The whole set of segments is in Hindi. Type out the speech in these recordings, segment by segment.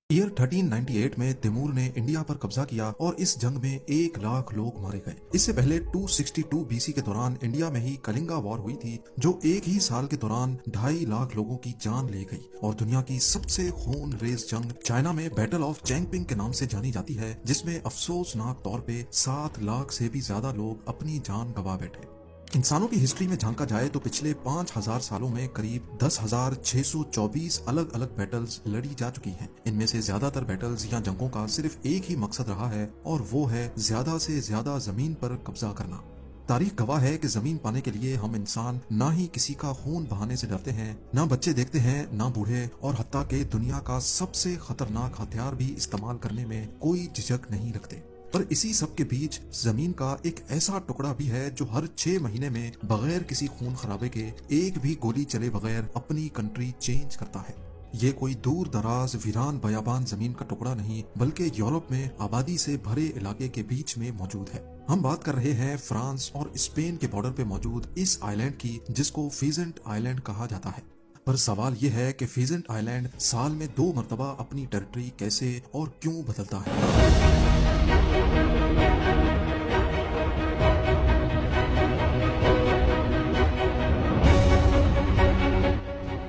ईयर 1398 में तैमूर ने इंडिया पर कब्जा किया और इस जंग में 1 लाख लोग मारे गए। इससे पहले 262 बीसी के दौरान इंडिया में ही कलिंगा वॉर हुई थी, जो एक ही साल के दौरान 2.5 लाख लोगों की जान ले गई। और दुनिया की सबसे खूनरेज जंग चाइना में बैटल ऑफ चैंगपिंग के नाम से जानी जाती है, जिसमें अफसोसनाक तौर पे 7 लाख से भी ज्यादा लोग अपनी जान गंवा बैठे। इंसानों की हिस्ट्री में झांका जाए तो पिछले 5000 सालों में करीब 10,624 अलग अलग बैटल्स लड़ी जा चुकी हैं। इनमें से ज्यादातर बैटल्स या जंगों का सिर्फ एक ही मकसद रहा है, और वो है ज्यादा से ज्यादा जमीन पर कब्जा करना। तारीख गवाह है कि जमीन पाने के लिए हम इंसान ना ही किसी का खून बहाने से डरते हैं, ना बच्चे देखते हैं, ना बूढ़े, और हत्ता के दुनिया का सबसे खतरनाक हथियार भी इस्तेमाल करने में कोई झिझक नहीं रखते। पर इसी सब के बीच जमीन का एक ऐसा टुकड़ा भी है जो हर 6 महीने में बगैर किसी खून खराबे के, एक भी गोली चले बगैर अपनी कंट्री चेंज करता है। ये कोई दूर दराज वीरान बयाबान जमीन का टुकड़ा नहीं, बल्कि यूरोप में आबादी से भरे इलाके के बीच में मौजूद है। हम बात कर रहे हैं फ्रांस और स्पेन के बॉर्डर पे मौजूद इस आइलैंड की, जिसको फीजेंट आइलैंड कहा जाता है। पर सवाल ये है कि फीजेंट आइलैंड साल में 2 मरतबा अपनी टेरिटरी कैसे और क्यों बदलता है।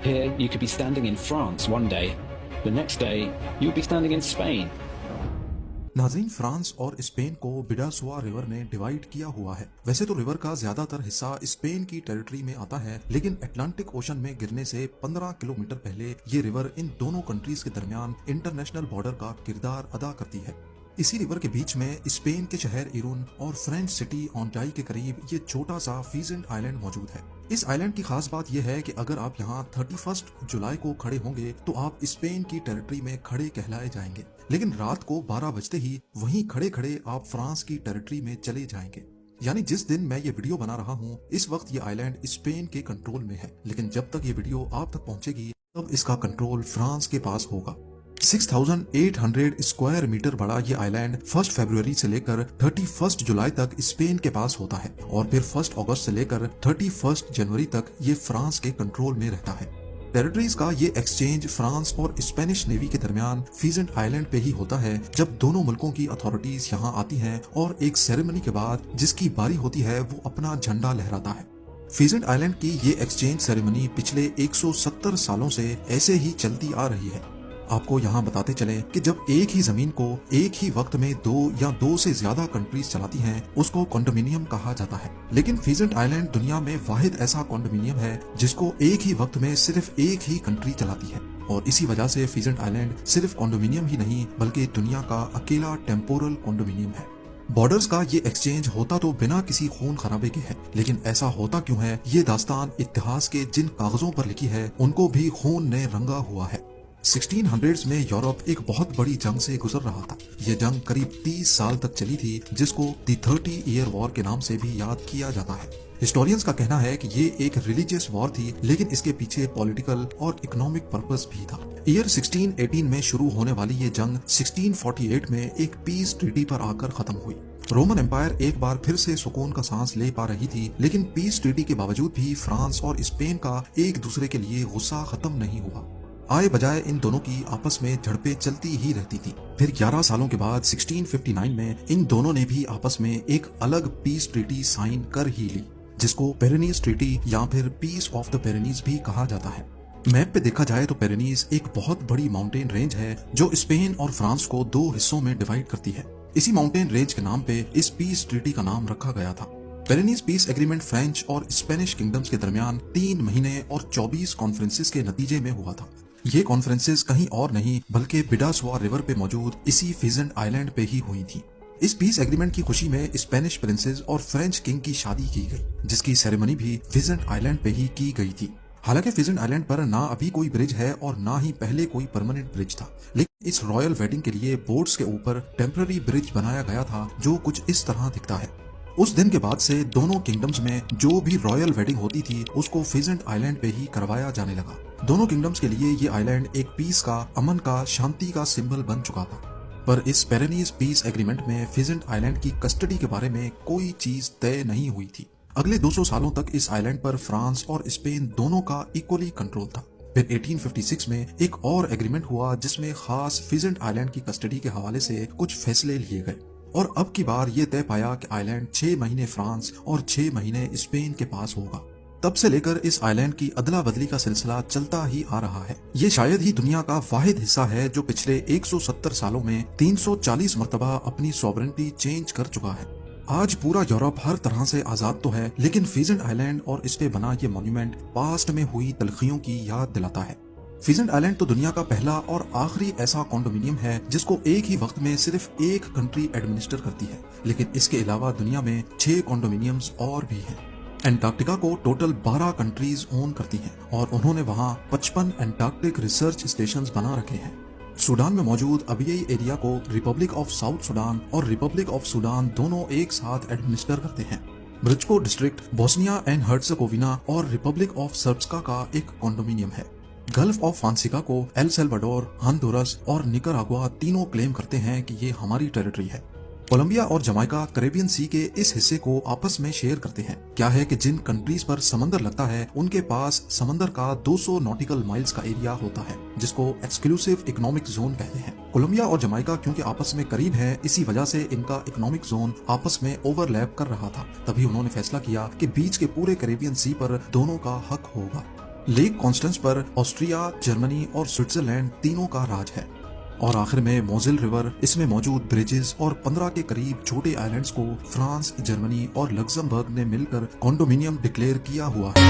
Here, you could be standing in France one day, the next day, you'll be standing in Spain. नाज़रीन, फ्रांस और स्पेन को बिडासुआ रिवर ने डिवाइड किया हुआ है। वैसे तो रिवर का ज्यादातर हिस्सा स्पेन की टेरिटरी में आता है, लेकिन अटलांटिक ओशन में गिरने से 15 किलोमीटर पहले ये रिवर इन दोनों कंट्रीज के दरमियान इंटरनेशनल बॉर्डर का किरदार अदा करती है। इसी रिवर के बीच में स्पेन के शहर इरून और फ्रेंच सिटी ऑन्टाई के करीब ये छोटा सा फीजेंट आइलैंड मौजूद है। इस आइलैंड की खास बात यह है कि अगर आप यहाँ 31 जुलाई को खड़े होंगे तो आप स्पेन की टेरिटरी में खड़े कहलाए जाएंगे, लेकिन रात को 12 बजते ही वहीं खड़े खड़े आप फ्रांस की टेरिटरी में चले जाएंगे। यानी जिस दिन मैं ये वीडियो बना रहा हूँ, इस वक्त ये आइलैंड स्पेन के कंट्रोल में है, लेकिन जब तक ये वीडियो आप तक पहुंचेगी तब इसका कंट्रोल फ्रांस के पास होगा। 6,800 स्क्वायर मीटर बड़ा ये आइलैंड 1 फरवरी से लेकर 31 जुलाई तक स्पेन के पास होता है, और फिर 1 अगस्त से लेकर 31 जनवरी तक ये फ्रांस के कंट्रोल में रहता है। टेरिटरीज का ये एक्सचेंज फ्रांस और स्पेनिश नेवी के दरमियान फीजेंट आइलैंड पे ही होता है, जब दोनों मुल्कों की अथॉरिटीज यहाँ आती हैं और एक सेरेमनी के बाद जिसकी बारी होती है वो अपना झंडा लहराता है। फीजेंट आइलैंड की ये एक्सचेंज सेरेमनी पिछले 170 सालों से ऐसे ही चलती आ रही है। आपको यहाँ बताते चलें कि जब एक ही जमीन को एक ही वक्त में 2 या 2 से ज्यादा कंट्रीज चलाती हैं, उसको कॉन्डोमिनियम कहा जाता है। लेकिन फीजेंट आइलैंड दुनिया में वाहिद ऐसा कॉन्डोमिनियम है जिसको एक ही वक्त में सिर्फ एक ही कंट्री चलाती है, और इसी वजह से फीजेंट आइलैंड सिर्फ कॉन्डोमिनियम ही नहीं बल्कि दुनिया का अकेला टेम्पोरल कॉन्डोमिनियम है। बॉर्डर्स का ये एक्सचेंज होता तो बिना किसी खून खराबे के है, लेकिन ऐसा होता क्यों है, ये दास्तान इतिहास के जिन कागजों पर लिखी है उनको भी खून ने रंगा हुआ है। 1600s में यूरोप एक बहुत बड़ी जंग से गुजर रहा था। ये जंग करीब 30 साल तक चली थी, जिसको द 30 ईयर वॉर के नाम से भी याद किया जाता है। हिस्टोरियंस का कहना है कि ये एक रिलीजियस वॉर थी, लेकिन इसके पीछे पॉलिटिकल और इकोनॉमिक पर्पस भी था। ईयर 1618 में शुरू होने वाली ये जंग 1648 में एक पीस ट्रीटी पर आकर खत्म हुई। रोमन एम्पायर एक बार फिर से सुकून का सांस ले पा रही थी, लेकिन पीस ट्रीटी के बावजूद भी फ्रांस और स्पेन का एक दूसरे के लिए गुस्सा खत्म नहीं हुआ। आए बजाय इन दोनों की आपस में झड़पें चलती ही रहती थी। फिर 11 सालों के बाद 1659 में इन दोनों ने भी आपस में एक अलग पीस ट्रीटी साइन कर ही ली, जिसको पेरिनीज ट्रीटी या फिर पीस ऑफ द पेरिनीज भी कहा जाता है। मैप पे देखा जाए तो पेरिनीज एक बहुत बड़ी माउंटेन रेंज है जो स्पेन और फ्रांस को 2 हिस्सों में डिवाइड करती है। इसी माउंटेन रेंज के नाम पे इस पीस ट्रीटी का नाम रखा गया था। पेरिनीज पीस एग्रीमेंट फ्रेंच और स्पेनिश किंगडम्स के दरमियान 3 महीने और 24 कॉन्फ्रेंसेस के नतीजे में हुआ था। ये कॉन्फ्रेंसेस कहीं और नहीं बल्कि बिडासुआ रिवर पे मौजूद इसी फीजेंट आइलैंड पे ही हुई थी। इस पीस एग्रीमेंट की खुशी में स्पेनिश प्रिंसेस और फ्रेंच किंग की शादी की गई, जिसकी सेरेमनी भी फीजेंट आइलैंड पे ही की गई थी। हालांकि फीजेंट आइलैंड पर ना अभी कोई ब्रिज है और ना ही पहले कोई परमानेंट ब्रिज था, लेकिन इस रॉयल वेडिंग के लिए बोट्स के ऊपर टेम्पररी ब्रिज बनाया गया था जो कुछ इस तरह दिखता है। उस दिन के बाद से दोनों किंगडम्स में जो भी रॉयल वेडिंग होती थी उसको फीजेंट आइलैंड पे ही करवाया जाने लगा। दोनों किंगडम्स के लिए ये आइलैंड एक पीस का, अमन का, शांति का सिंबल बन चुका था। पर इस पेरिनीज पीस एग्रीमेंट में फीजेंट आइलैंड की कस्टडी के बारे में कोई चीज तय नहीं हुई थी। अगले 200 सालों तक इस आइलैंड पर फ्रांस और स्पेन दोनों का इक्वली कंट्रोल था। फिर 1856 में एक और एग्रीमेंट हुआ जिसमें खास फिजेंट आइलैंड की कस्टडी के हवाले से कुछ फैसले लिए गए और अब की बार ये तय पाया कि आइलैंड 6 महीने फ्रांस और 6 महीने स्पेन के पास होगा। तब से लेकर इस आइलैंड की अदला बदली का सिलसिला चलता ही आ रहा है। ये शायद ही दुनिया का वाहिद हिस्सा है जो पिछले 170 सालों में 340 मरतबा अपनी सॉवरेनिटी चेंज कर चुका है। आज पूरा यूरोप हर तरह से आजाद तो है, लेकिन फीजेंट आइलैंड और इस पे बना ये मॉन्यूमेंट पास्ट में हुई तलखियों की याद दिलाता है। फीजेंट आइलैंड तो दुनिया का पहला और आखिरी ऐसा कॉन्डोमिनियम है जिसको एक ही वक्त में सिर्फ एक कंट्री एडमिनिस्टर करती है, लेकिन इसके अलावा दुनिया में 6 कॉन्डोमिनियम्स और भी हैं। एंटार्क्टिका को टोटल 12 कंट्रीज ओन करती हैं और उन्होंने वहां 55 एंटार्क्टिक रिसर्च स्टेशंस बना रखे हैं। सूडान में मौजूद अबियाई एरिया को रिपब्लिक ऑफ साउथ सूडान और रिपब्लिक ऑफ सूडान दोनों एक साथ एडमिनिस्टर करते हैं। ब्रिचको डिस्ट्रिक्ट बोस्निया एंड हर्ट्जगोविना और रिपब्लिक ऑफ सर्ब्सका का एक कॉन्डोमिनियम है। गल्फ ऑफ फांसिका को एल सल्वाडोर, हॉन्डुरस और निकारागुआ तीनों क्लेम करते हैं कि ये हमारी टेरिटरी है। कोलंबिया और जमाइका कैरेबियन सी के इस हिस्से को आपस में शेयर करते हैं। क्या है कि जिन कंट्रीज पर समंदर लगता है उनके पास समंदर का 200 नॉटिकल माइल्स का एरिया होता है जिसको एक्सक्लूसिव इकोनॉमिक जोन कहते हैं। कोलंबिया और जमाइका क्योंकि आपस में करीब हैं, इसी वजह से इनका इकोनॉमिक जोन आपस में ओवरलैप कर रहा था। तभी उन्होंने फैसला किया कि बीच के पूरे कैरेबियन सी पर दोनों का हक होगा। लेक कॉन्स्टेंस पर ऑस्ट्रिया, जर्मनी और स्विट्जरलैंड तीनों का राज है। और आखिर में मोजिल रिवर, इसमें मौजूद ब्रिजेस और 15 के करीब छोटे आइलैंड्स को फ्रांस, जर्मनी और लग्जमबर्ग ने मिलकर कॉन्डोमिनियम डिक्लेयर किया हुआ है।